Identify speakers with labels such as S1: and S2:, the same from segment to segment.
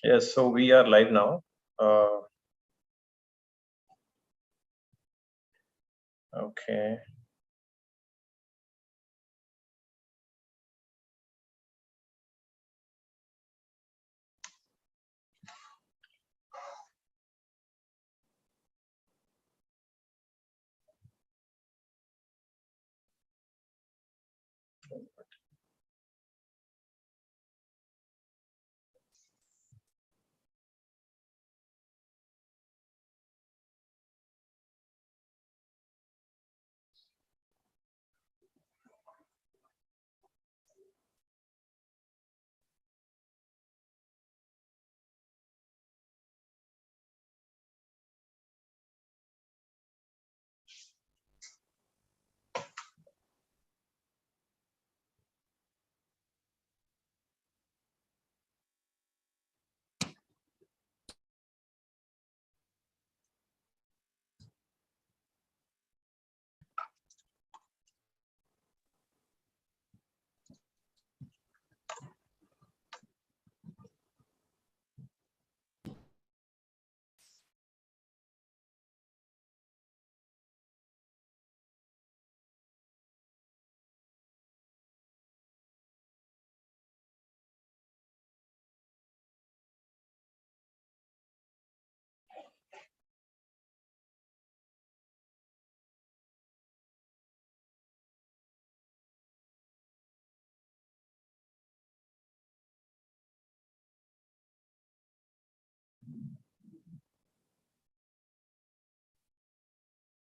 S1: Yes, so we are live now. Okay.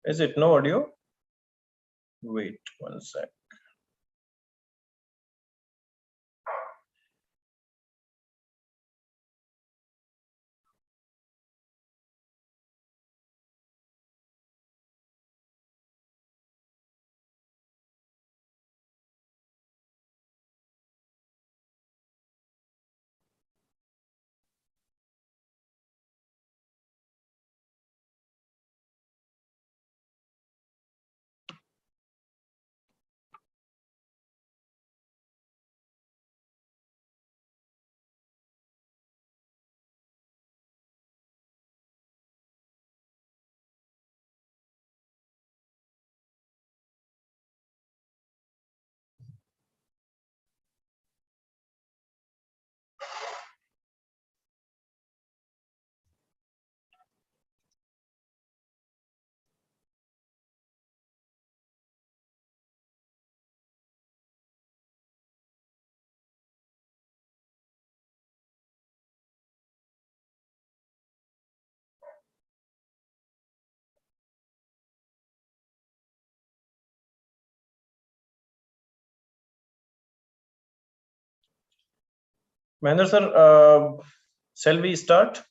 S1: Is it no audio? Wait one sec. Mahendra sir, shall we start?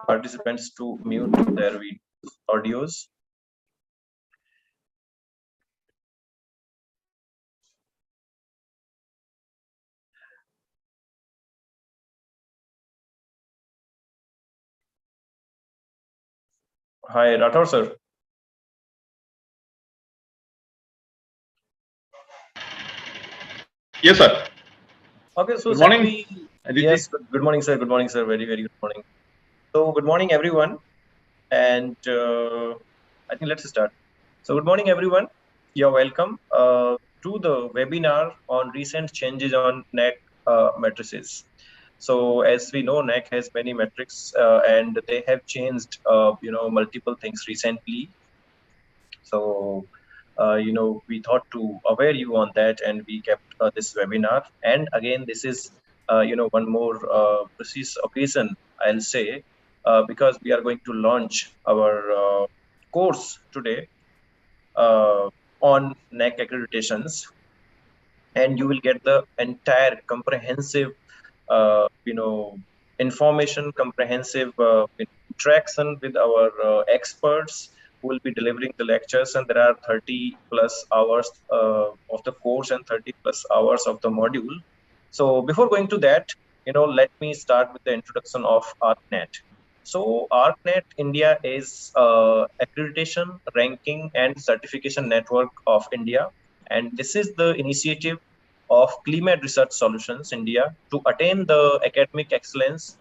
S1: Participants to mute their audios. Hi, Rathore sir.
S2: Yes, sir.
S1: Okay, so
S2: Good morning.
S1: Yes, good morning, sir. Good morning, sir. Very, very good morning. So, good morning, everyone. And I think let's start. So good morning, everyone. You're welcome to the webinar on recent changes on NAAC matrices. So as we know, NAAC has many metrics and they have changed, multiple things recently. So, we thought to aware you on that, and we kept this webinar. And again, this is, one more precise occasion, I'll say, because we are going to launch our course today on NAAC accreditations, and you will get the entire comprehensive, information, comprehensive interaction with our experts who will be delivering the lectures. And there are 30 plus hours of the course and 30 plus hours of the module. So before going to that, let me start with the introduction of ARCNET. So ARCNet India is accreditation, ranking, and certification network of India, and this is the initiative of climate research solutions India to attain the academic excellence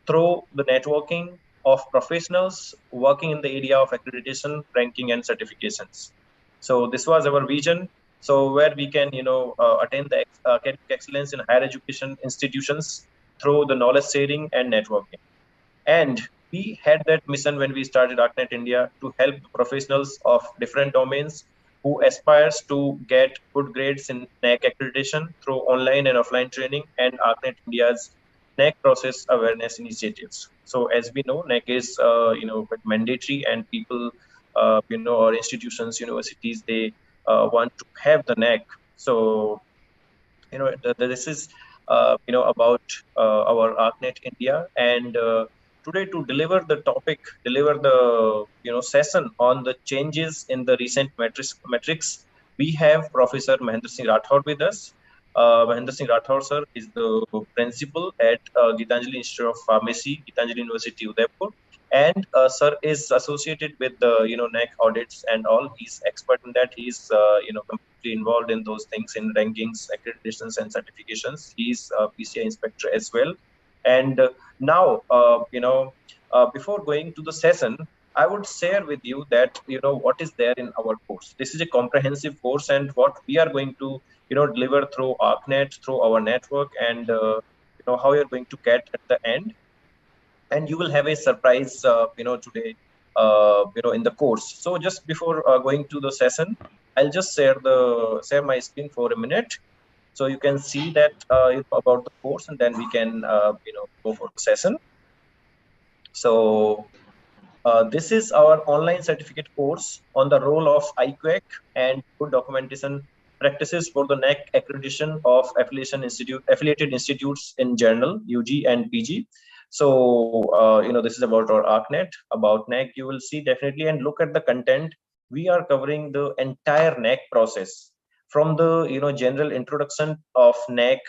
S1: through the networking of professionals working in the area of accreditation, ranking, and certifications. So this was our vision. So where we can, attain the academic excellence in higher education institutions through the knowledge sharing and networking. And we had that mission when we started ARCNET India to help professionals of different domains who aspires to get good grades in NAAC accreditation through online and offline training and ARCNET India's NAAC process awareness initiatives. So as we know, NAAC is mandatory, and people, or institutions, universities, they want to have the NAAC. So this is about our ARCNet India, and today to deliver the topic, deliver the session on the changes in the recent metrics, we have Professor Mahendra Singh Rathod with us. Mahendra Singh Rathod sir is the principal at Gitanjali Institute of Pharmacy, Gitanjali University, Udaipur, and sir is associated with the NAAC audits and all. He's expert in that. He's completely involved in those things, in rankings, accreditations, and certifications. He's a PCI inspector as well. And now, before going to the session, I would share with you that what is there in our course. This is a comprehensive course, and what we are going to deliver through ARCNET, through our network, and how you're going to get at the end. And you will have a surprise today in the course. So just before going to the session, I'll just share my screen for a minute, so you can see that about the course, and then we can go for the session. So this is our online certificate course on the role of IQAC and good documentation practices for the NAAC accreditation of affiliated institutes in general, UG and PG. So, this is about our ARCNET, about NAAC. You will see definitely, and look at the content. We are covering the entire NAAC process, from the general introduction of NAAC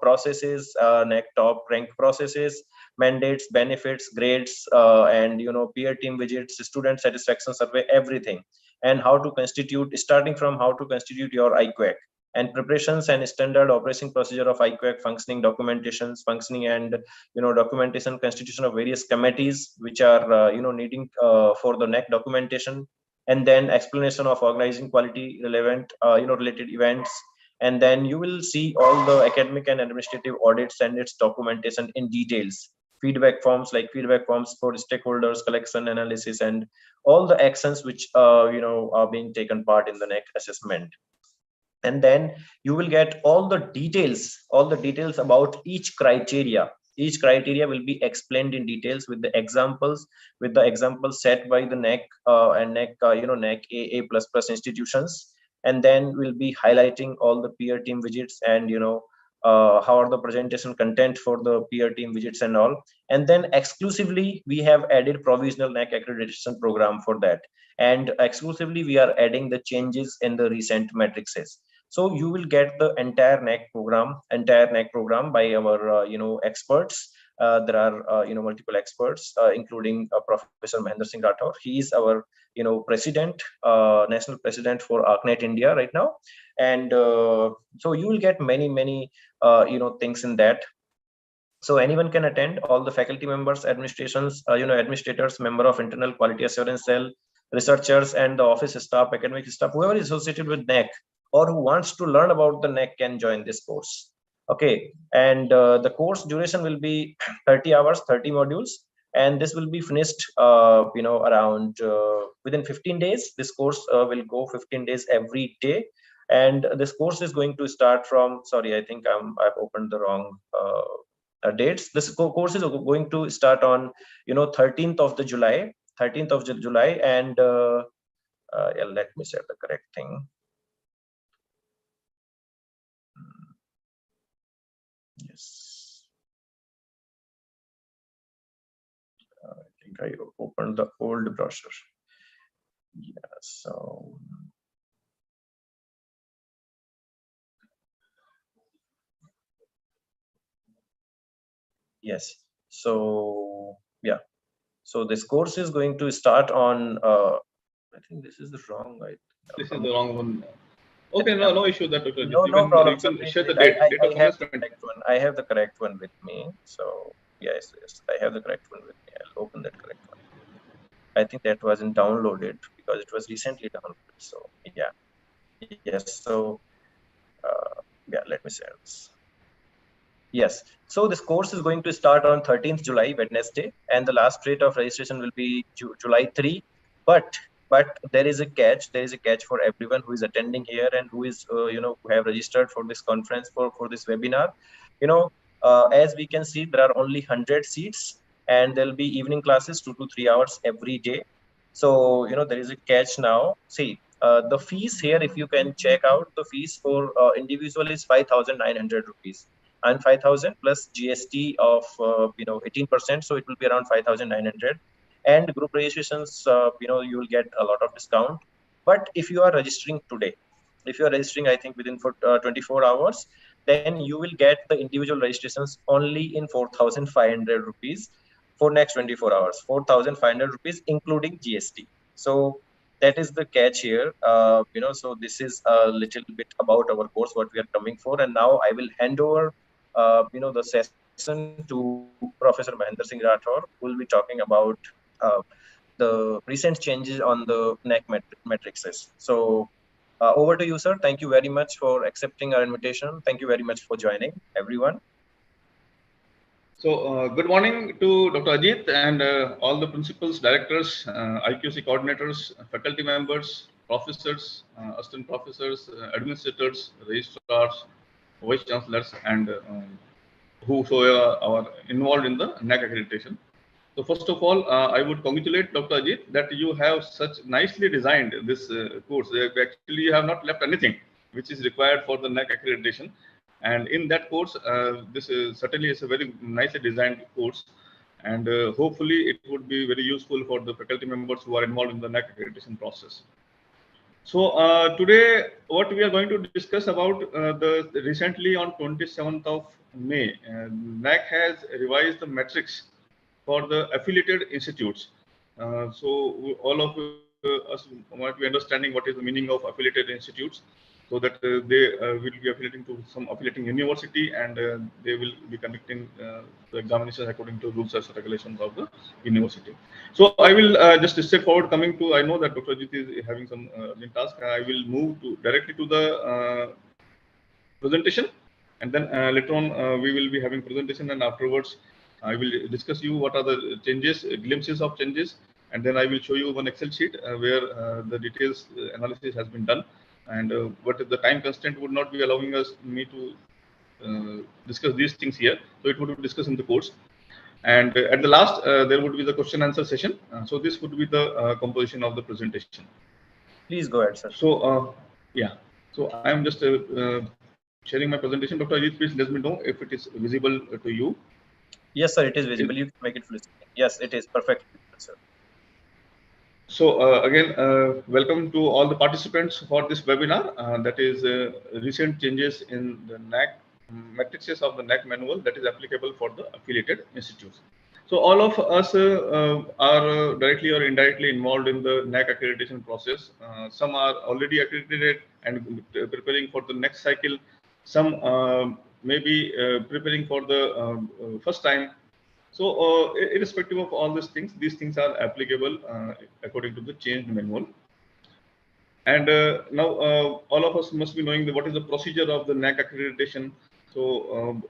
S1: processes, NAAC top rank processes, mandates, benefits, grades, and peer team visits, student satisfaction survey, everything, and how to constitute, starting from how to constitute your IQAC, and preparations and standard operating procedure of IQAC, functioning, documentations, functioning, and documentation, constitution of various committees which are needing for the NAAC documentation, and then explanation of organizing quality relevant related events. And then you will see all the academic and administrative audits and its documentation in details, feedback forms, like feedback forms for stakeholders, collection, analysis, and all the actions which are being taken part in the NAAC assessment. And then you will get all the details about each criteria. Each criteria will be explained in details with the examples, set by the NAAC and NAAC NAAC AA++ institutions. And then we'll be highlighting all the peer team visits, and how are the presentation content for the peer team visits and all. And then exclusively we have added provisional NAAC accreditation program for that, and exclusively we are adding the changes in the recent matrices. So you will get the entire NAAC program by our experts. There are multiple experts, including Professor Mahendra Singh Rathod. He is our president, national president for ARCNET India right now. And so you will get many things in that. So anyone can attend, all the faculty members, administrations, administrators, member of internal quality assurance cell, researchers and the office staff, academic staff, whoever is associated with NAAC or who wants to learn about the NAAC can join this course. Okay, and the course duration will be 30 hours, 30 modules, and this will be finished, around within 15 days. This course will go 15 days every day, and this course is going to start from. Sorry, I think I've opened the wrong dates. This course is going to start on 13th of the July, 13th of July, and yeah, let me say the correct thing. Yes. I think I opened the old brochure. Yeah, so yes, so yeah, so this course is going to start on. I think this is the wrong.
S2: This is the wrong one. Okay, no issue. That
S1: no problem.
S2: You can share the
S1: date
S2: date of commencement.
S1: I have the correct one with me. So yes, I have the correct one with me. I'll open that correct one. I think that wasn't downloaded because it was recently downloaded. So yeah, yes. So yeah, let me share this. Yes. So this course is going to start on 13th July, Wednesday, and the last date of registration will be July 3. But there is a catch. There is a catch for everyone who is attending here and who is who have registered for this conference, for this webinar. As we can see, there are only 100 seats, and there will be evening classes 2 to 3 hours every day. So there is a catch now. See, the fees here, if you can check out, the fees for individual is 5,900 rupees. And 5,000 plus GST of 18%, so it will be around 5,900. And group registrations, you will get a lot of discount. But if you are registering today, if you are registering, I think within 24 hours, then you will get the individual registrations only in 4,500 rupees for next 24 hours. 4,500 rupees including GST. So that is the catch here. So this is a little bit about our course, what we are coming for. And now I will hand over the session to Professor Mahendra Singh Rathore, who will be talking about the recent changes on the NAAC matrices. So over to you, sir. Thank you very much for accepting our invitation. Thank you very much for joining, everyone.
S2: So good morning to Dr. Ajit and all the principals, directors, IQAC coordinators, faculty members, professors, assistant professors, administrators, registrars, vice chancellors, and whosoever are involved in the NAAC accreditation. So first of all, I would congratulate Dr. Ajit that you have such nicely designed this course. Actually, you have not left anything which is required for the NAAC accreditation. And in that course, this is certainly is a very nicely designed course. And hopefully it would be very useful for the faculty members who are involved in the NAAC accreditation process. So today, what we are going to discuss about the recently on 27th of May, NAAC has revised the metrics for the affiliated institutes. So all of us might be understanding what is the meaning of affiliated institutes, so that they will be affiliating to some affiliating university, and they will be conducting the examinations according to rules and regulations of the university. So I will just straightforward coming to, I know that Dr. Ajit is having some urgent task. I will move directly to the presentation, and then later on we will be having presentation, and afterwards I will discuss you what are the changes, glimpses of changes, and then I will show you one Excel sheet where the details analysis has been done, and what the time constraint would not be allowing me to discuss these things here, so it would be discussed in the course. And at the last, there would be the question answer session. So this would be the composition of the presentation.
S1: Please go ahead, sir.
S2: So yeah, so I am just sharing my presentation. Dr. Ajit, please let me know if it is visible to you.
S1: Yes, sir, it is visible. You can make it full screen. Yes, it is perfect, sir.
S2: So again, welcome to all the participants for this webinar. That is recent changes in the NAAC matrices of the NAAC manual that is applicable for the affiliated institutes. So all of us are directly or indirectly involved in the NAAC accreditation process. Some are already accredited and preparing for the next cycle. Some may be preparing for the first time. So irrespective of all these things are applicable according to the changed manual. And now all of us must be knowing what is the procedure of the NAAC accreditation. So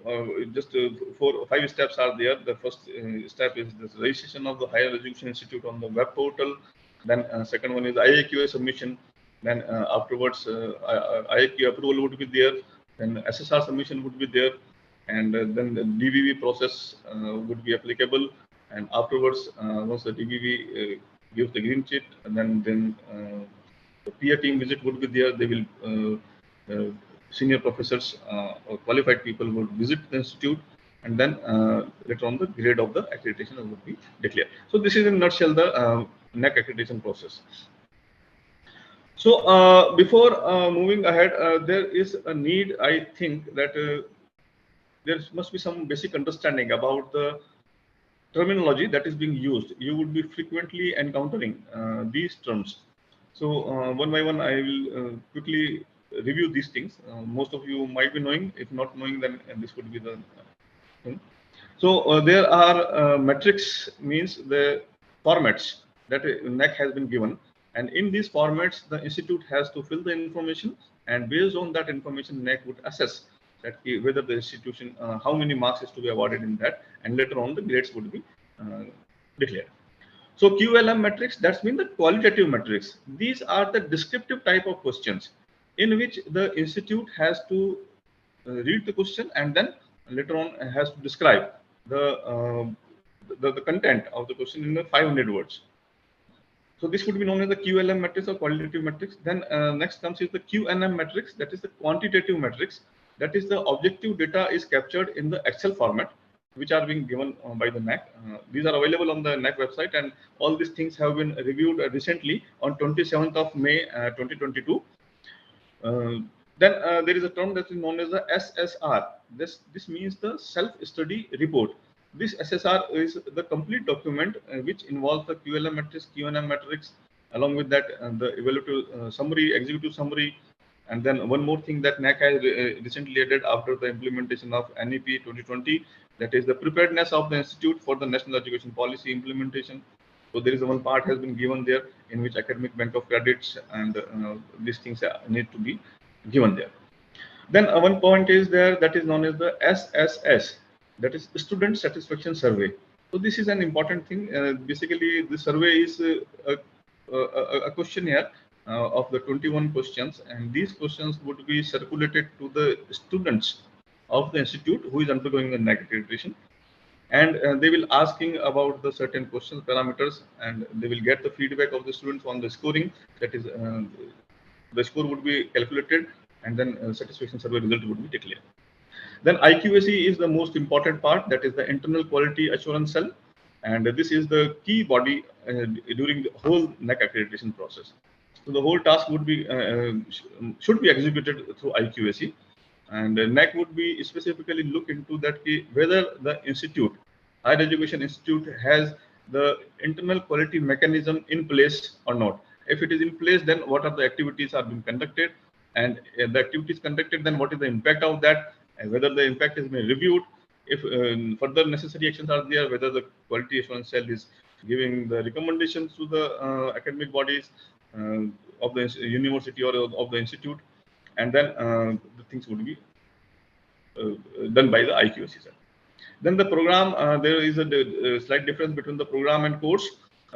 S2: just 5 steps are there. The first step is the registration of the higher education institute on the web portal. Then second one is IAQA submission. Then afterwards IAQ approval would be there. Then SSR submission would be there. And then the DBV process would be applicable. And afterwards, once the DBV gives the green chit, and then the peer team visit would be there. They will senior professors or qualified people would visit the institute, and then later on the grade of the accreditation would be declared. So this is in a nutshell the NAAC accreditation process. So before moving ahead, there is a need, I think, that there must be some basic understanding about the terminology that is being used. You would be frequently encountering these terms. So one by one, I will quickly review these things. Most of you might be knowing. If not knowing, then this would be the thing. So there are metrics, means the formats that NAAC has been given. And in these formats, the institute has to fill the information. And based on that information, NAAC would assess that whether the institution, how many marks is to be awarded in that. And later on, the grades would be declared. So QLM metrics, that's mean the qualitative metrics. These are the descriptive type of questions in which the institute has to read the question and then later on has to describe the content of the question in the 500 words. So this would be known as the QLM metrics or qualitative metrics. Then next comes is the QNM metrics, that is the quantitative metrics. That is the objective data is captured in the Excel format, which are being given by the NAAC. These are available on the NAAC website, and all these things have been reviewed recently on 27th of May 2022. Then there is a term that is known as the SSR. This means the self-study report. This SSR is the complete document which involves the QLM metrics, QNM metrics, along with that the evaluative summary, executive summary, and then one more thing that NAAC has recently added after the implementation of NEP 2020, that is the preparedness of the institute for the national education policy implementation. So there is one part has been given there in which academic bank of credits and these things need to be given there. Then one point is there that is known as the SSS, that is student satisfaction survey. So this is an important thing. Basically, the survey is a questionnaire of the 21 questions, and these questions would be circulated to the students of the institute who is undergoing the NAAC accreditation, and they will asking about the certain questions parameters, and they will get the feedback of the students on the scoring. That is the score would be calculated, and then satisfaction survey result would be declared. Then IQAC is the most important part, that is the internal quality assurance cell, and this is the key body during the whole NAAC accreditation process. So the whole task would be should be executed through IQAC, and NAAC would be specifically look into that whether the institute, higher education institute, has the internal quality mechanism in place or not. If it is in place, then what are the activities are being conducted, and the activities conducted, then what is the impact of that, and whether the impact has been reviewed. If further necessary actions are there, whether the quality assurance cell is giving the recommendations to the academic bodies of the university or of the institute, and then the things would be done by the IQAC cell. Then the program, there is a slight difference between the program and course.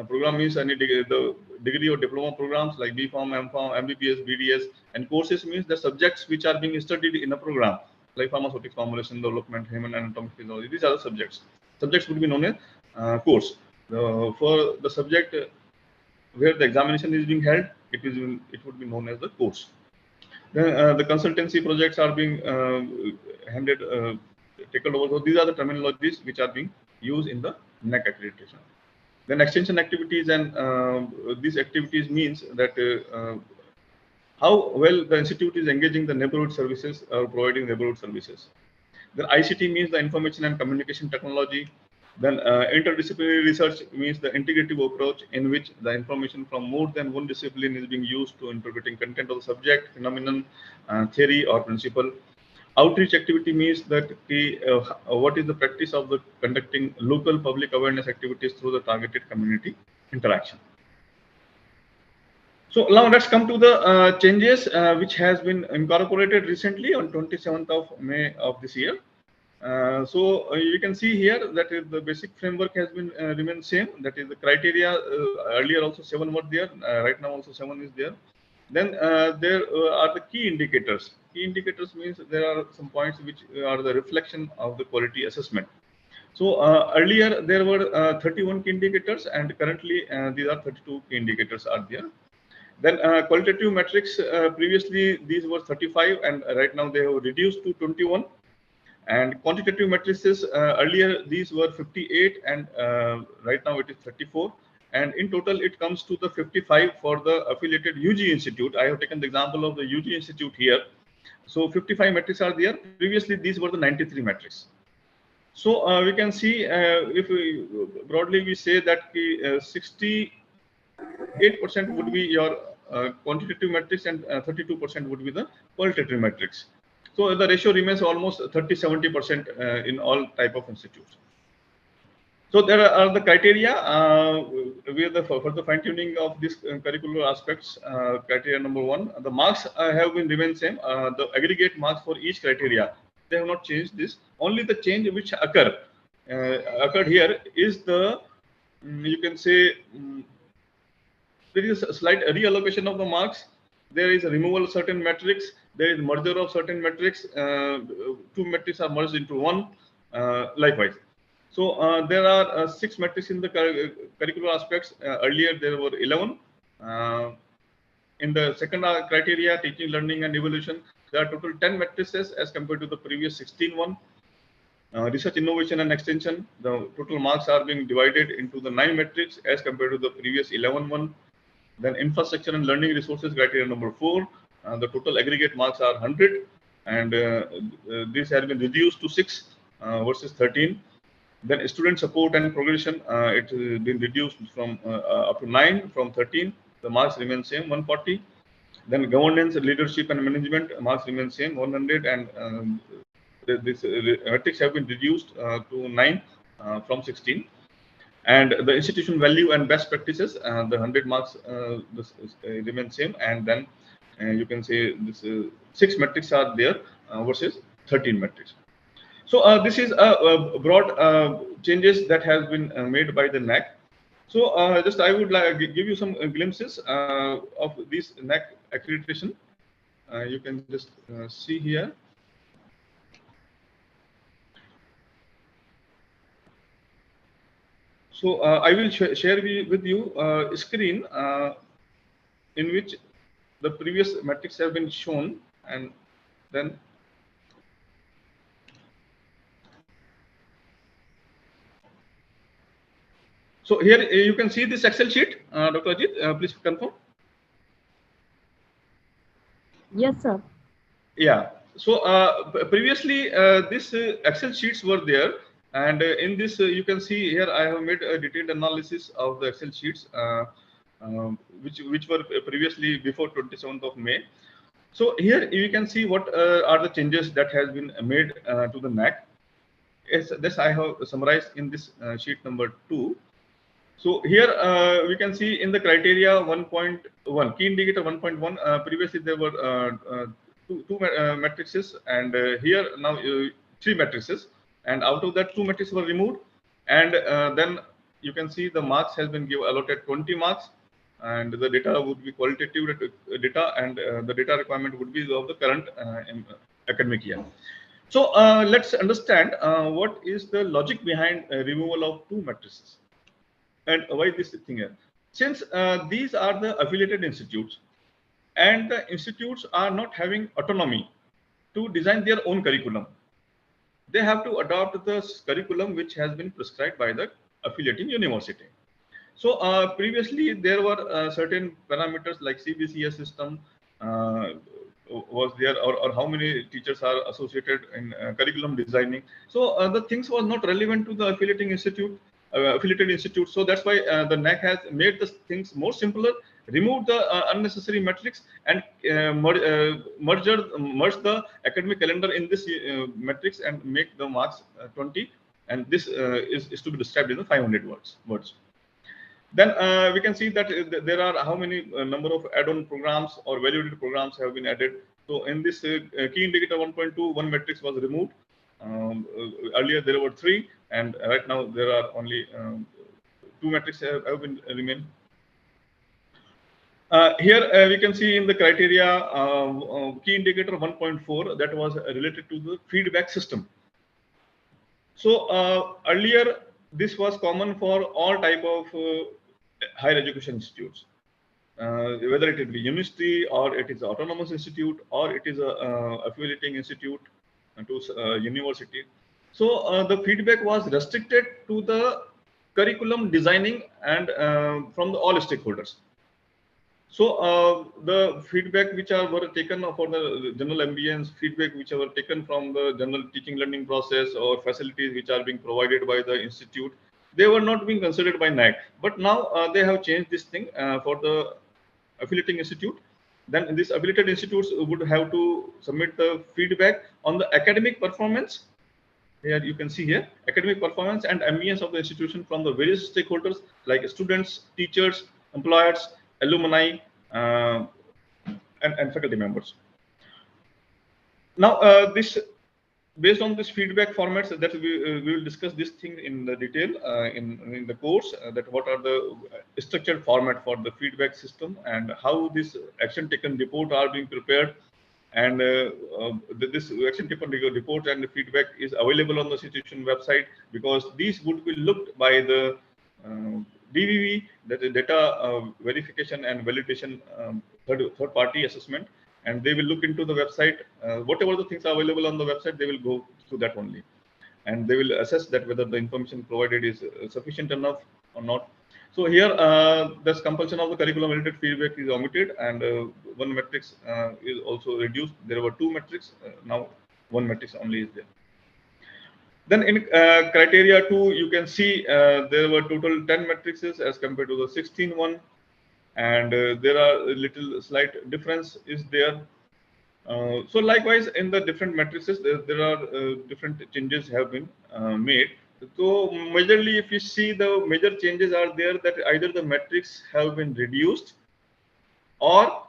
S2: Program means any the degree or diploma programs like B.Pharm, M.Pharm, MBBS, BDS, and courses means the subjects which are being studied in a program like pharmaceutics, formulation, development, human anatomy, physiology. These are the subjects. Subjects would be known as course. For the subject where the examination is being held, it would be known as the course. Then the consultancy projects are being handed taken over. So these are the terminologies which are being used in the NAAC accreditation. Then extension activities, and these activities means that how well the institute is engaging the neighborhood services or providing neighborhood services. Then ICT means the information and communication technology. Then interdisciplinary research means the integrative approach in which the information from more than one discipline is being used to interpreting content of the subject, phenomenon, theory or principle. outreach activity means that what is the practice of the conducting local public awareness activities through the targeted community interaction. So now let's come to the changes which has been incorporated recently on 27th of May of this year. So you can see here that the basic framework has been remained same. That is the criteria. Earlier also 7 were there. Right now also 7 is there. Then there are the key indicators. Key indicators means there are some points which are the reflection of the quality assessment. So earlier there were 31 key indicators, and currently these are 32 key indicators are there. Then qualitative metrics, previously these were 35, and right now they have reduced to 21. And quantitative matrices, earlier these were 58, and right now it is 34. And in total, it comes to the 55 for the affiliated UG institute. I have taken the example of the UG institute here. So 55 metrics are there. Previously, these were the 93 metrics. So we can see, if we broadly we say that 68% would be your quantitative metrics, and 32% would be the qualitative metrics. So the ratio remains almost 30-70% in all type of institutes. So there are the criteria for the fine tuning of these curricular aspects. Criteria number 1, the marks have been remained same. The aggregate marks for each criteria, they have not changed this. Only the change which occurred here is the you can say there is a slight reallocation of the marks. There is a removal of certain metrics. There is merger of certain metrics. 2 metrics are merged into 1. Likewise. So there are 6 metrics in the curricular aspects. Earlier there were 11. In the second criteria, teaching, learning, and evaluation, there are total 10 matrices as compared to the previous 16 one. Research, innovation, and extension, the total marks are being divided into the 9 metrics as compared to the previous 11 one. Then infrastructure and learning resources, criteria number 4, the total aggregate marks are 100, and this has been reduced to 6 versus 13. Then student support and progression, it has been reduced from up to 9 from 13. The marks remain same, 140. Then governance, leadership, and management, marks remain same, 100, and this metrics have been reduced to 9 from 16. And the institution value and best practices, the 100 marks remain same, and then you can say this 6 metrics are there versus 13 metrics. So this is a broad changes that has been made by the NAAC. So just I would like to give you some glimpses of this NAAC accreditation. You can just see here. So I will share with you a screen in which the previous metrics have been shown, and then so here you can see this Excel sheet. Dr. Ajit, please confirm.
S3: Yes, sir.
S2: Yeah. So previously this Excel sheets were there. And in this, you can see here, I have made a detailed analysis of the Excel sheets, which were previously before 27th of May. So here you can see what are the changes that has been made to the NAAC. This I have summarized in this sheet number 2. So here we can see in the criteria 1.1, key indicator 1.1. Previously there were two matrices, and here now 3 matrices. And out of that, 2 matrices were removed, and then you can see the marks has been allotted 20 marks, and the data would be qualitative data, and the data requirement would be of the current academic year. So let's understand what is the logic behind removal of 2 matrices, and why this thing here. Since these are the affiliated institutes, and the institutes are not having autonomy to design their own curriculum, they have to adopt the curriculum which has been prescribed by the affiliating university. So previously there were certain parameters like CBCS system was there, or how many teachers are associated in curriculum designing. So the things was not relevant to the affiliating institute. affiliated institutes. So that's why the NAAC has made the things more simpler, removed the unnecessary metrics, and merge the academic calendar in this metrics and make the marks 20. And this is to be described in the 500 words. Then we can see that there are how many number of add-on programs or value-added programs have been added. So in this key indicator 1.2, one matrix was removed. Earlier there were 3, and right now there are only 2 matrices have been remain. Here we can see in the criteria key indicator 1.4 that was related to the feedback system. So earlier this was common for all type of higher education institutes, whether it be university or it is autonomous institute or it is a affiliating institute to university. So the feedback was restricted to the curriculum designing and from all stakeholders. So the feedback which were taken for the general ambience, feedback which were taken from the general teaching learning process or facilities which are being provided by the institute, they were not being considered by NAAC. But now they have changed this thing for the affiliating institute. Then these affiliated institutes would have to submit the feedback on the academic performance. Here you can see here academic performance and ambience of the institution from the various stakeholders like students, teachers, employers, alumni, and faculty members. Now, based on this feedback formats that we will discuss this thing in the detail in the course, that what are the structured format for the feedback system and how this action taken report are being prepared, and this action taken report and the feedback is available on the institution website, because these would be looked by the DVV, that is data verification and validation third party assessment, and they will look into the website. Whatever the things are available on the website, they will go through that only, and they will assess that whether the information provided is sufficient enough or not. So here this compulsion of the curriculum related feedback is omitted, and one matrix is also reduced. There were 2 metrics, now 1 matrix only is there. Then in criteria 2, you can see there were total 10 matrices as compared to the 16 one, and there are a little slight difference is there. So likewise in the different matrices, there are different changes have been made. So majorly, if you see, the major changes are there that either the metrics have been reduced or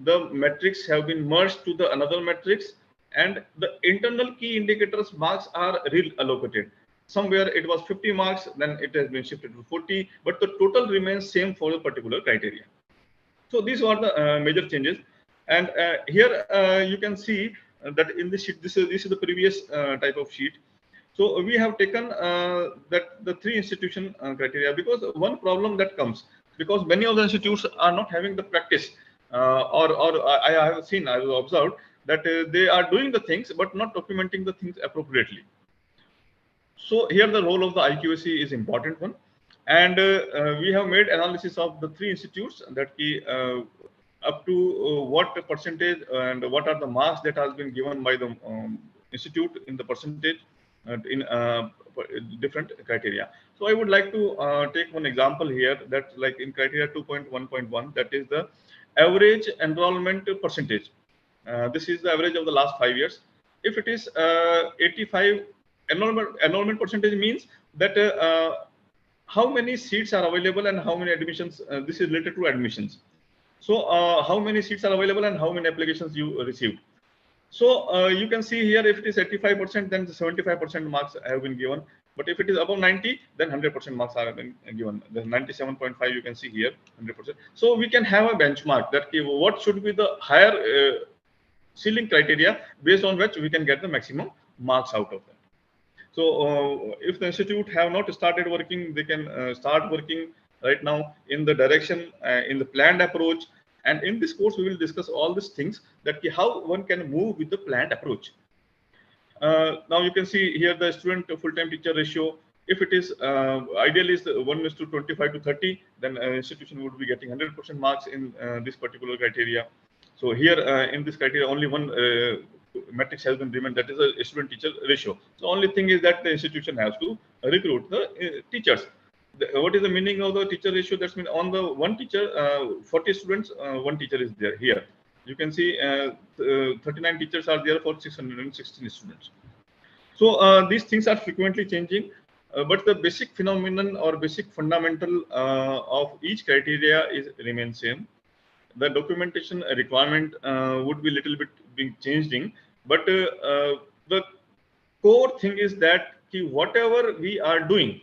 S2: the metrics have been merged to the another matrix, and the internal key indicators marks are reallocated. Somewhere it was 50 marks, then it has been shifted to 40, but the total remains same for the particular criteria. So these are the major changes. And here you can see that in this sheet, this is the previous type of sheet. So we have taken that the 3 institution criteria, because one problem that comes, because many of the institutes are not having the practice, or I have observed that they are doing the things but not documenting the things appropriately. So here the role of the IQAC is important one, and we have made analysis of the 3 institutes, that key up to what percentage and what are the marks that has been given by the institute in the percentage in different criteria. So I would like to take one example here, that like in criteria 2.1.1, that is the average enrollment percentage. This is the average of the last 5 years. If it is 85, enrollment percentage means that how many seats are available and how many admissions. This is related to admissions. So how many seats are available and how many applications you received. So you can see here, if it is 85%, then 75% marks have been given. But if it is above 90, then 100% marks are been given. The 97.5 you can see here, 100%. So we can have a benchmark that what should be the higher ceiling criteria based on which we can get the maximum marks out of that. So if the institute have not started working, they can start working right now in the direction, in the planned approach. And in this course, we will discuss all these things, that how one can move with the planned approach. Now you can see here the student to full-time teacher ratio. If it is ideally is 1:25 to 30, then institution would be getting 100% marks in this particular criteria. So here in this criteria, only one matrix has been remained, that is a student teacher ratio. The only thing is that the institution has to recruit the teachers. what is the meaning of the teacher ratio? That's mean on the one teacher, 40 students, one teacher is there here. You can see 39 teachers are there for 616 students. So these things are frequently changing, but the basic phenomenon or basic fundamental of each criteria is remain same. The documentation requirement would be little bit being changing, but the core thing is that whatever we are doing,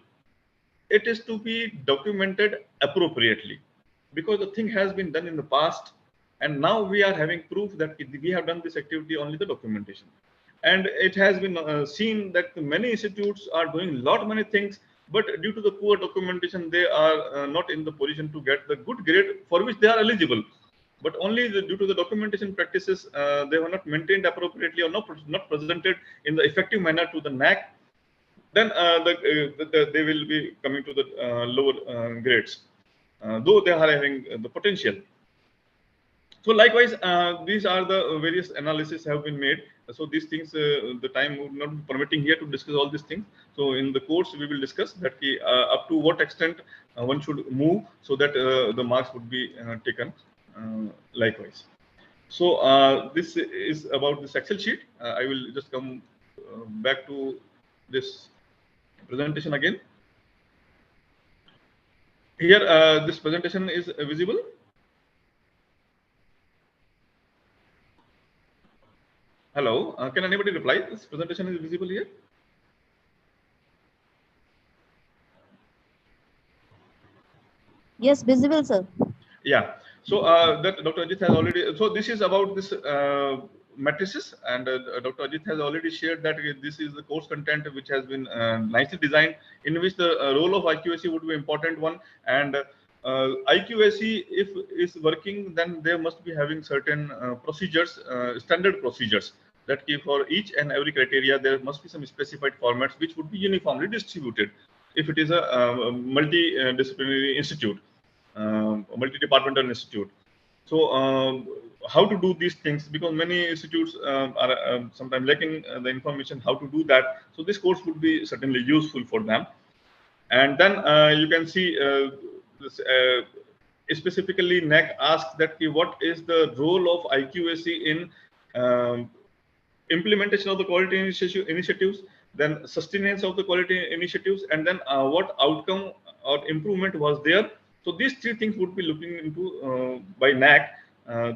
S2: it is to be documented appropriately, because the thing has been done in the past, and now we are having proof that we have done this activity, only the documentation. And it has been seen that many institutes are doing many things, but due to the poor documentation, they are not in the position to get the good grade for which they are eligible. But only due to the documentation practices, they were not maintained appropriately or not presented in the effective manner to the NAAC. Then they will be coming to the lower grades, though they are having the potential. So likewise, these are the various analyses have been made. So these things, the time would not be permitting here to discuss all these things. So in the course, we will discuss that up to what extent one should move so that the marks would be taken likewise. So this is about this Excel sheet. I will just come back to this presentation again. Here, this presentation is visible. Hello, can anybody reply? This presentation is visible here.
S3: Yes, visible, sir.
S2: Yeah. So that Dr. Ajit has already. So this is about this matrices, and Dr. Ajit has already shared that this is the course content which has been nicely designed, in which the role of IQAC would be important one. And IQAC, if is working, then they must be having certain procedures, standard procedures, that for each and every criteria there must be some specified formats which would be uniformly distributed if it is a multidisciplinary institute, multi-departmental institute. So how to do these things, because many institutes are sometimes lacking the information how to do that. So this course would be certainly useful for them. And then you can see this, specifically NAAC asks that what is the role of IQAC in implementation of the quality initiatives, then sustenance of the quality initiatives, and then what outcome or improvement was there. So these three things would be looking into by NAAC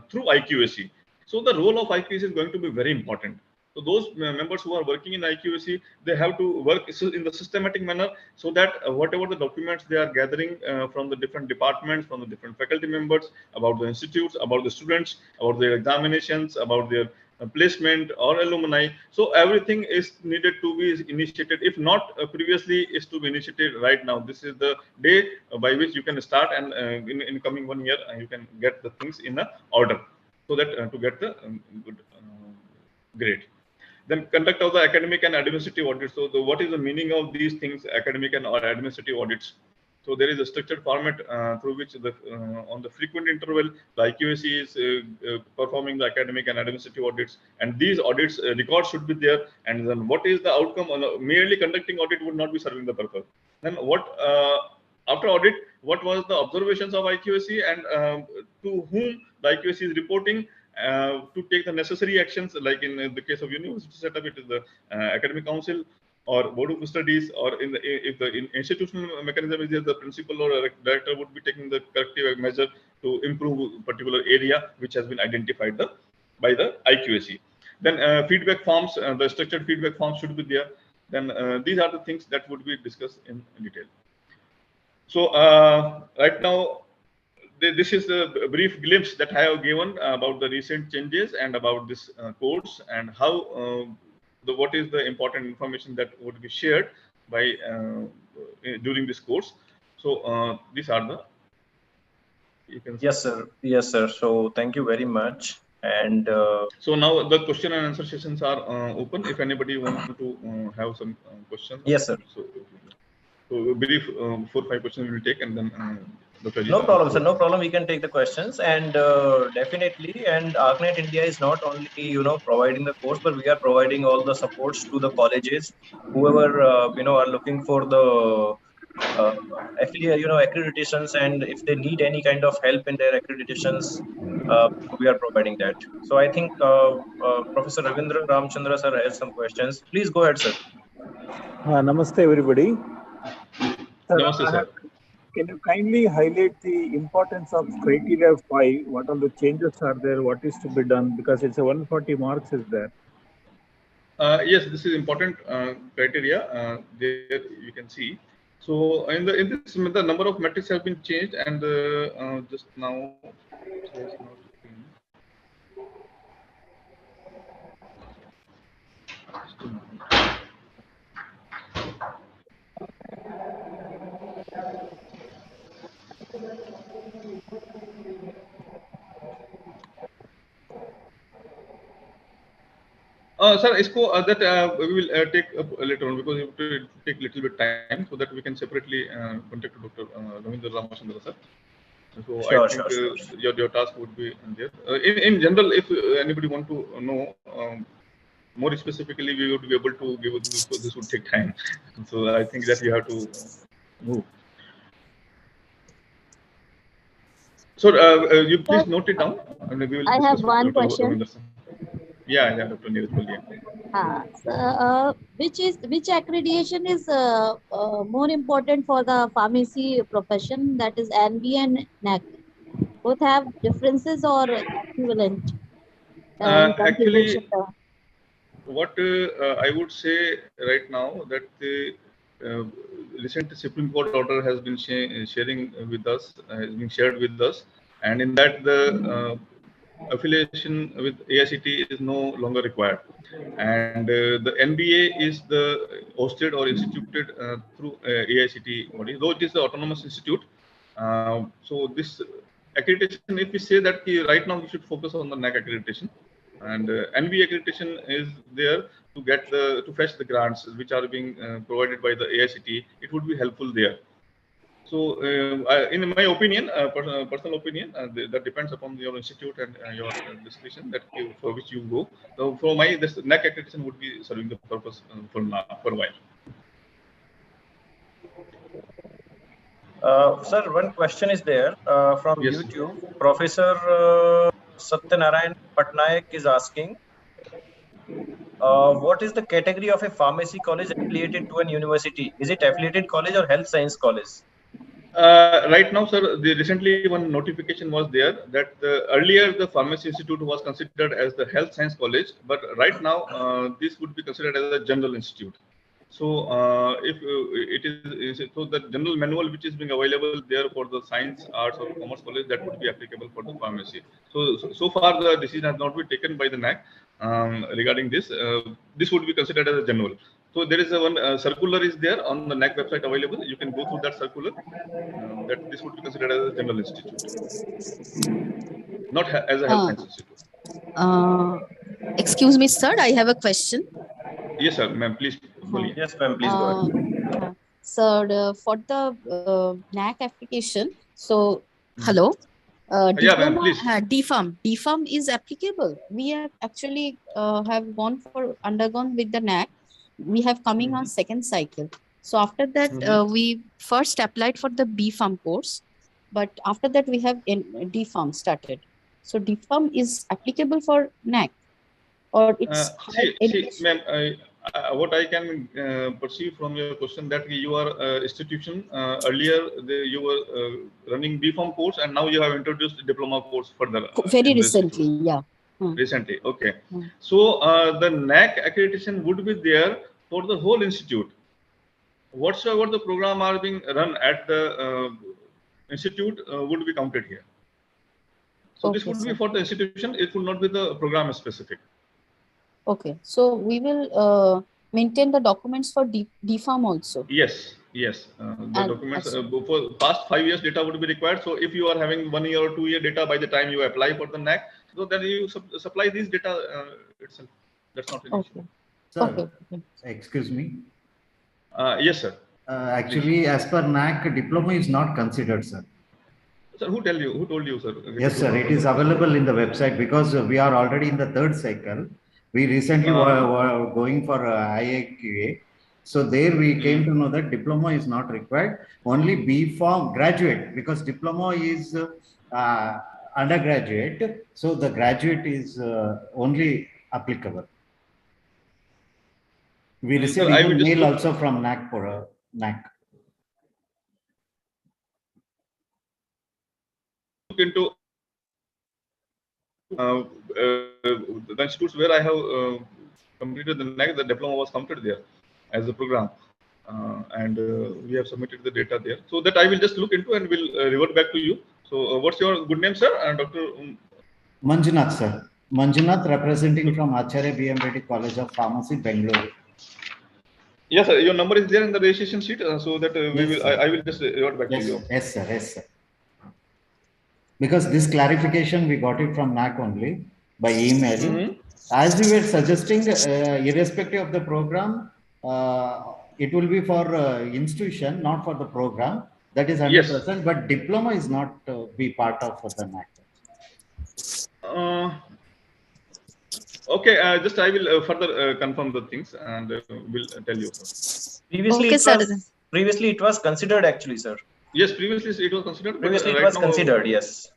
S2: through IQAC. So the role of IQAC is going to be very important. So those members who are working in IQAC, they have to work in the systematic manner, so that whatever the documents they are gathering from the different departments, from the different faculty members, about the institutes, about the students, about their examinations, about their placement or alumni. So everything is needed to be initiated. If not previously, is to be initiated right now. This is the day by which you can start, and in coming 1 year you can get the things in a order, so that to get the good grade. Then conduct of the academic and administrative audits. So what is the meaning of these things, academic and or administrative audits? So there is a structured format through which the on the frequent interval, the IQAC is performing the academic and administrative audits, and these audits records should be there. And then what is the outcome? Merely conducting audit would not be serving the purpose. Then what after audit, what was the observations of IQAC, and to whom the IQAC is reporting to take the necessary actions? Like in the case of university setup, it is the academic council or board of studies, or if the institutional mechanism is there, the principal or director would be taking the corrective measure to improve a particular area which has been identified by the IQAC. Then feedback forms, the structured feedback forms should be there. Then these are the things that would be discussed in detail. So right now, this is a brief glimpse that I have given about the recent changes and about this course, and how what is the important information that would be shared by during this course. So these are the, you can see.
S1: Yes sir, so thank you very much. And
S2: so now the question and answer sessions are open. If anybody wants to have some questions.
S1: Yes sir.
S2: So brief 4 or 5 questions we will take, and then
S1: no problem, sir. No problem. We can take the questions, and definitely. And ARCNET India is not only providing the course, but we are providing all the supports to the colleges, whoever are looking for the accreditations, and if they need any kind of help in their accreditations, we are providing that. So I think Professor Ravindra Ramchandra sir has some questions. Please go ahead, sir.
S4: Namaste, everybody. Sir,
S2: Namaste, sir.
S4: Can you kindly highlight the importance of criteria 5? What all the changes are there? What is to be done? Because it's a 140 marks is there.
S2: Yes, this is important criteria. There you can see. So in this, the number of metrics have been changed, and just now it has not been. Just a moment. Sir, इसको that we will take later on, because it will take a little bit time, so that we can separately contact Dr. Ravindra Ramachandra sir. So
S1: Sure,
S2: I think
S1: sure.
S2: your task would be there. In general, if anybody want to know more specifically, we would be able to give it. So this would take time. So I think that you have to move. So you please note it down, and we will.
S3: I
S2: discuss
S3: have
S2: with
S3: one
S2: Dr.
S3: question.
S2: Ravindra sir. Yeah, Dr. Neeraj.
S3: Which accreditation is more important for the pharmacy profession? That is NB and NAC. Both have differences or equivalent? In
S2: Actually,
S3: consideration?
S2: what I would say right now, that the recent Supreme Court order has been sharing with us, has been shared with us, and in that the affiliation with AICT is no longer required, and the NBA is the hosted or instituted through AICT body, though it is the autonomous institute. So this accreditation, if we say that right now we should focus on the NAAC accreditation, and NB accreditation is there to get to fetch the grants which are being provided by the AICT. It would be helpful there. So in my opinion, personal opinion, that depends upon your institute and your discretion that for which you go. So for my, this NAAC accreditation would be serving the purpose for a while.
S1: Sir, one question is there from
S2: Yes.
S1: YouTube. Professor Satyanarayan Patnaik is asking, what is the category of a pharmacy college affiliated to an university? Is it affiliated college or health science college?
S2: Right now, sir, recently one notification was there that earlier the pharmacy institute was considered as the health science college, but right now this would be considered as a general institute. So if it is so, the general manual which is being available there for the science, arts, or commerce college, that would be applicable for the pharmacy. So far the decision has not been taken by the NAAC regarding this. This would be considered as a general. So there is a one circular is there on the NAAC website available. You can go through that circular. That this would be considered as a general institute, not as a health science institute.
S5: Excuse me, sir. I have a question.
S2: Yes, sir, ma'am. Please.
S1: Yes, ma'am. Please go ahead.
S5: Sir, for the NAAC application, so hello.
S2: Yeah, ma'am, please.
S5: DPharm is applicable. We have actually have undergone with the NAAC. We have coming on second cycle. So after that, we first applied for the BPharm course, but after that we have DPharm started. So DPharm is applicable for NAAC, or it's
S2: see, ma'am. What I can perceive from your question, that your institution earlier you were running BPharm course, and now you have introduced the diploma course further.
S5: Very recently, yeah.
S2: Recently, okay. So the NAAC accreditation would be there for the whole institute. Whatsoever the program are being run at the institute would be counted here. So this would be for the institution. It would not be the program specific.
S5: Okay, so we will maintain the documents for DPharm also.
S2: Yes. The documents for past 5 years data would be required. So if you are having 1 year or 2 year data by the time you apply for the NAAC, so then you supply these data itself. That's not an issue.
S6: Sir, excuse me.
S2: Yes, sir.
S6: Actually, as per NAAC, diploma is not considered, sir.
S2: Sir, who told you, sir?
S6: Yes, sir. It is available in the website, because we are already in the third cycle. We recently were going for IQAC, So there we came to know that diploma is not required, only B Farm graduate, because diploma is undergraduate. So the graduate is only applicable. We received even mail also from NAAC for NAAC.
S2: Look into the institutes where I have completed the NAAC, the diploma was completed there as a program. And we have submitted the data there. So that I will just look into and will revert back to you. So what's your good name, sir? And Dr.
S6: Manjunath, sir. Manjunath, representing from Acharya B.M. Reddy College of Pharmacy, Bangalore.
S2: Yes, sir. Your number is there in the registration sheet, so that we will. I will just revert back to you.
S6: Yes, sir. Yes, sir. Because this clarification we got it from NAAC only by email. As we were suggesting, irrespective of the program, it will be for institution, not for the program. That is 100%. Yes. But diploma is not be part of the NAAC.
S2: Okay, just I will further confirm the things and will tell you. Sir.
S1: Previously, it was considered actually, sir.
S2: Yes, previously it was considered.
S1: Previously, it was considered. Yes.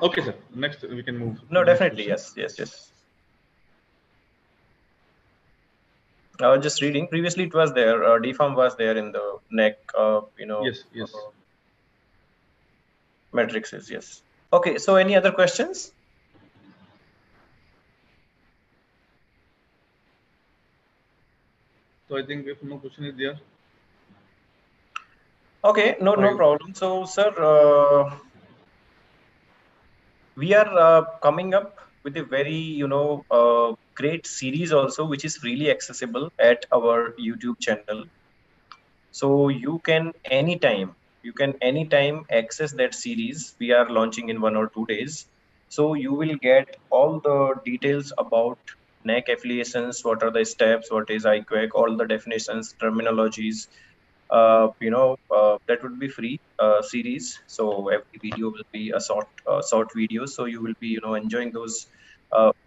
S2: Okay, sir. Next, we can move.
S1: No, definitely. Yes. I was just reading. Previously, it was there. DFARM was there in the NAAC.
S2: Yes.
S1: Matrices. Yes. Okay. So, any other questions?
S2: So, I think if no question is there.
S1: Okay. No problem. So, sir, we are coming up with a very, great series also, which is freely accessible at our YouTube channel. So you can anytime access that series. We are launching in 1 or 2 days. So you will get all the details about NAAC affiliations, what are the steps, what is IQAC, all the definitions, terminologies. That would be free series. So every video will be a short video. So you will be, enjoying those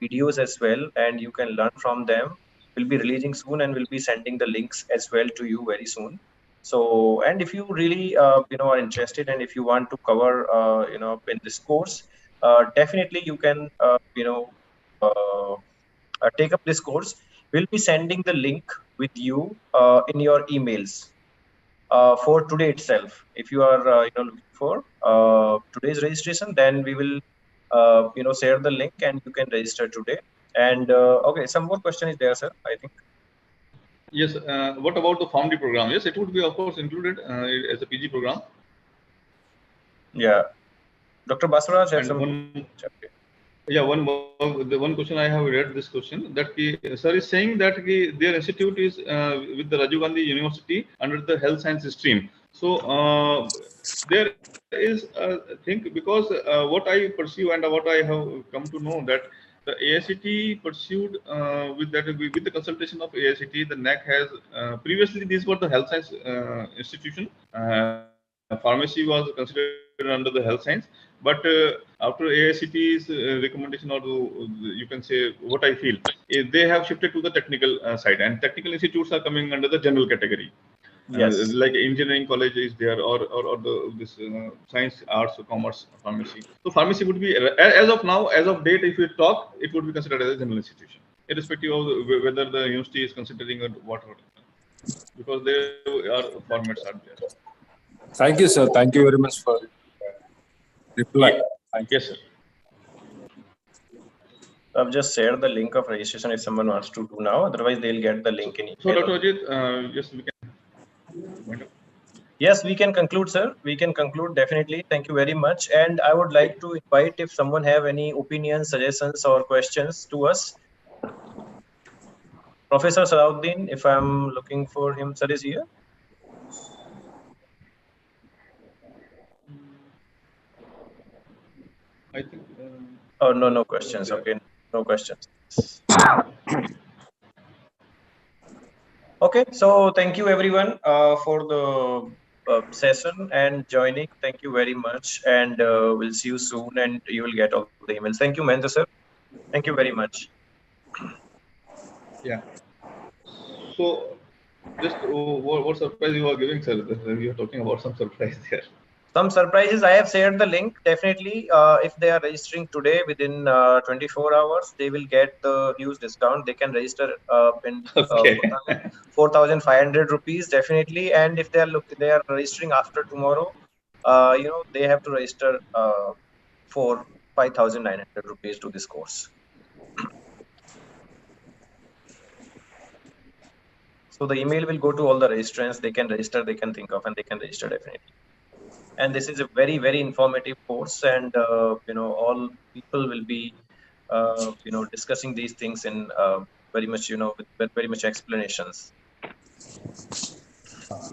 S1: videos as well, and you can learn from them. We'll be releasing soon, and we'll be sending the links as well to you very soon. So, and if you really, are interested, and if you want to cover, in this course, definitely you can, take up this course. We'll be sending the link with you in your emails. For today itself. If you are looking for today's registration, then we will share the link and you can register today. And okay, some more question is there, sir, I think.
S2: Yes. What about the Foundry program? Yes, it would be of course included as a PG program.
S1: Yeah, Dr. Basaraj has some.
S2: Yeah, the one question I have read this question that sir is saying that their institute is with the Rajiv Gandhi University under the health science stream. So there is I think because what I perceive and what I have come to know that the AICT pursued with the consultation of AICT, the NAAC has previously these were the health science institution. Pharmacy was considered under the health science, but after AICT's recommendation, or you can say what I feel, they have shifted to the technical side, and technical institutes are coming under the general category.
S1: Yes.
S2: Like engineering college is there, or this science, arts, commerce, pharmacy. So pharmacy would be, as of now, as of date, if we talk, it would be considered as a general institution, irrespective of whether the university is considering what, because there are formats are there.
S7: Thank you, sir. Thank you very much for reply.
S2: Yes, sir.
S1: I've just shared the link of registration if someone wants to do now. Otherwise, they'll get the link in email.
S2: So, Dr. Ajit, yes, we can.
S1: Yes, we can conclude, sir. We can conclude definitely. Thank you very much. And I would like to invite if someone have any opinions, suggestions, or questions to us. Professor Salahuddin, if I'm looking for him, sir, is here.
S2: I think.
S1: Oh, no questions. Okay, no questions. Okay, so thank you everyone for the session and joining. Thank you very much, and we'll see you soon, and you will get all the emails. Thank you, Mahendra sir. Thank you very much.
S2: Yeah. So, just what surprise you are giving, sir? You are talking about some surprise there.
S1: Some surprises. I have shared the link. Definitely, if they are registering today within 24 hours, they will get the huge discount. They can register in
S2: Okay.
S1: 4,500 rupees definitely. And if they are registering after tomorrow, they have to register for 5,900 rupees to this course. So the email will go to all the registrants. They can register, they can think of, and they can register definitely. And this is a very, very informative course, and all people will be discussing these things in very much with very much explanations.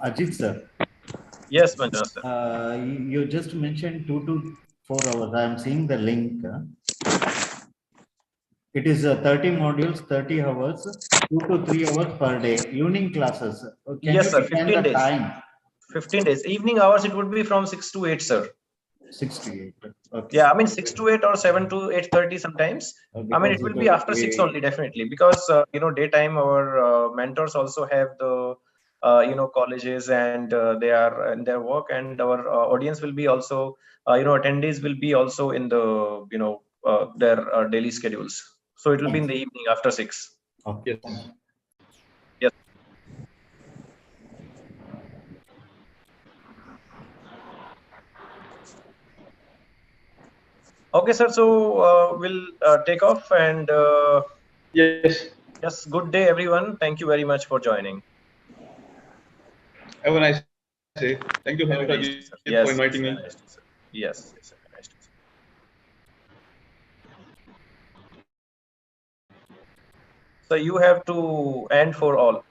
S6: Ajit sir.
S1: Yes, Manjana sir.
S6: You just mentioned 2 to 4 hours. I am seeing the link. It is 30 modules, 30 hours, 2 to 3 hours per day. Evening classes. Can
S1: Yes,
S6: you
S1: sir.
S6: define
S1: 15
S6: the
S1: days.
S6: time?
S1: 15 days. Evening hours, it would be from 6 to 8, sir.
S6: 6 to 8. Okay.
S1: Yeah, I mean 6 to 8 or 7 to 8:30 sometimes. I mean, it will be after 6 only, definitely, because daytime our mentors also have the colleges, and they are in their work, and our audience will be also attendees will be also in the their daily schedules. So it will be in the evening after 6.
S6: Okay.
S1: Yes. Okay, sir. So we'll take off, and
S2: Yes.
S1: yes, good day, everyone. Thank you very much for joining.
S2: Have a nice day. Thank you,
S1: Have a
S2: Dr.
S1: nice day,
S2: Ajit,
S1: sir.
S2: for
S1: Yes,
S2: inviting
S1: have
S2: me.
S1: a nice day, sir. Yes, have a nice day, sir. So you have to end for all.